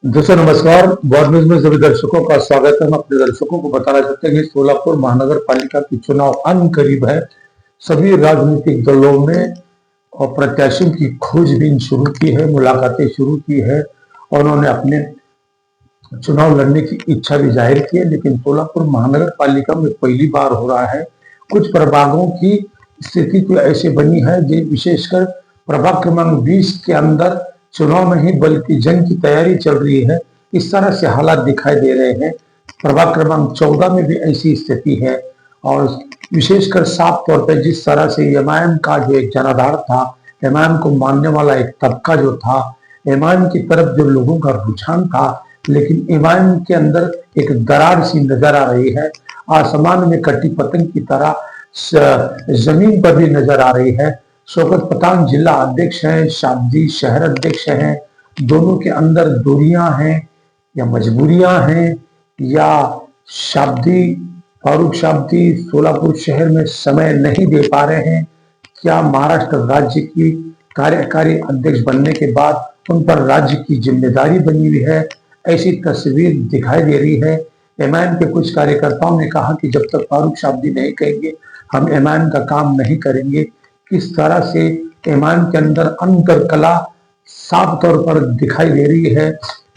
दोस्तों नमस्कार। World news में सभी दर्शकों का स्वागत है। हम अपने दर्शकों को बताना चाहते हैं कि सोलापुर महानगर पालिका की चुनाव अन करीब है। सभी राजनीतिक दलों ने और प्रत्याशियों की खोजबीन शुरू की है, मुलाकातें शुरू की है और उन्होंने अपने चुनाव लड़ने की इच्छा भी जाहिर की है। लेकिन सोलापुर महानगर पालिका में पहली बार हो रहा है। कुछ प्रभागों की स्थिति तो ऐसे बनी है जो विशेषकर प्रभाग क्रमांक 20 के अंदर चुनाव नहीं बल्कि जंग की तैयारी चल रही है। इस तरह से हालात दिखाई दे रहे हैं। प्रभाग क्रमांक 14 में भी ऐसी स्थिति है और विशेषकर साफ तौर पर जिस तरह से एमआईएम का जो एक जनाधार था, एमआईएम को मानने वाला एक तबका जो था, एमआईएम की तरफ जो लोगों का रुझान था, लेकिन एमआईएम के अंदर एक दरार सी नजर आ रही है। आसमान में कटी पतंग की तरह जमीन पर भी नजर आ रही है। शौकत पठान जिला अध्यक्ष हैं, शाब्दी शहर अध्यक्ष हैं। दोनों के अंदर दूरियां हैं या मजबूरियां हैं या शाब्दी फारूक शाब्दी सोलापुर शहर में समय नहीं दे पा रहे हैं। क्या महाराष्ट्र राज्य की कार्यकारी अध्यक्ष बनने के बाद उन पर राज्य की जिम्मेदारी बनी हुई है, ऐसी तस्वीर दिखाई दे रही है। एमआईएम के कुछ कार्यकर्ताओं ने कहा कि जब तक फारूक शाब्दी नहीं कहेंगे हम एमआईएम का काम नहीं करेंगे। किस तरह से एमआईएम के अंदर अंतर कला साफ तौर पर दिखाई दे रही है।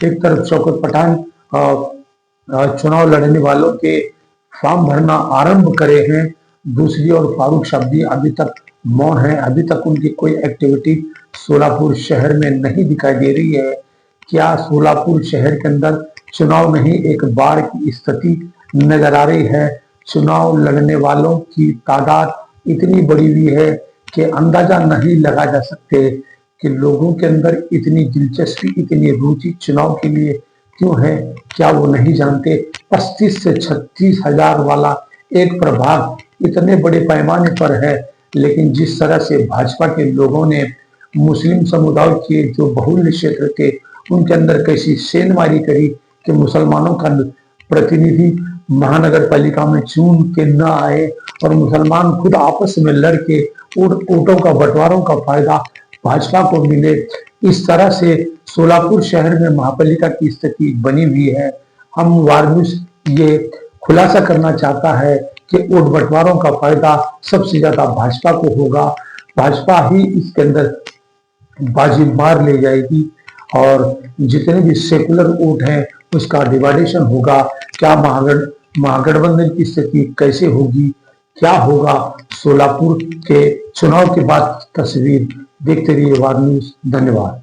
एक तरफ शौकत पठान चुनाव लड़ने वालों के फॉर्म भरना आरंभ करे हैं, दूसरी ओर फारूक शाब्दी अभी तक मौन है। अभी तक उनकी कोई एक्टिविटी सोलापुर शहर में नहीं दिखाई दे रही है। क्या सोलापुर शहर के अंदर चुनाव नहीं एक बाढ़ की स्थिति नजर आ रही है। चुनाव लड़ने वालों की तादाद इतनी बढ़ी हुई है कि अंदाजा नहीं लगा जा सकते कि लोगों के अंदर इतनी दिलचस्पी, इतनी रुचि चुनाव के लिए क्यों है। क्या वो नहीं जानते 35 से 36 हजार वाला एक प्रभाग इतने बड़े पैमाने पर है, लेकिन जिस तरह से भाजपा के लोगों ने मुस्लिम समुदाय के जो बहुल्य क्षेत्र थे उनके अंदर कैसी सेंधमारी करी कि मुसलमानों का प्रतिनिधि महानगर पालिका में चुन के न आए और मुसलमान खुद आपस में लड़के वोटों का बंटवारों का फायदा भाजपा को मिले। इस तरह से सोलापुर शहर में महापालिका की स्थिति बनी हुई है। हम वार्निश ये खुलासा करना चाहता है कि वोट बंटवारों का फायदा सबसे ज्यादा भाजपा को होगा। भाजपा ही इसके अंदर बाजी मार ले जाएगी और जितने भी सेकुलर वोट हैं उसका डिवाइडेशन होगा। क्या महागठबंधन की स्थिति कैसे होगी, क्या होगा सोलापुर के चुनाव के बाद तस्वीर देखते रहिए वार न्यूज। धन्यवाद।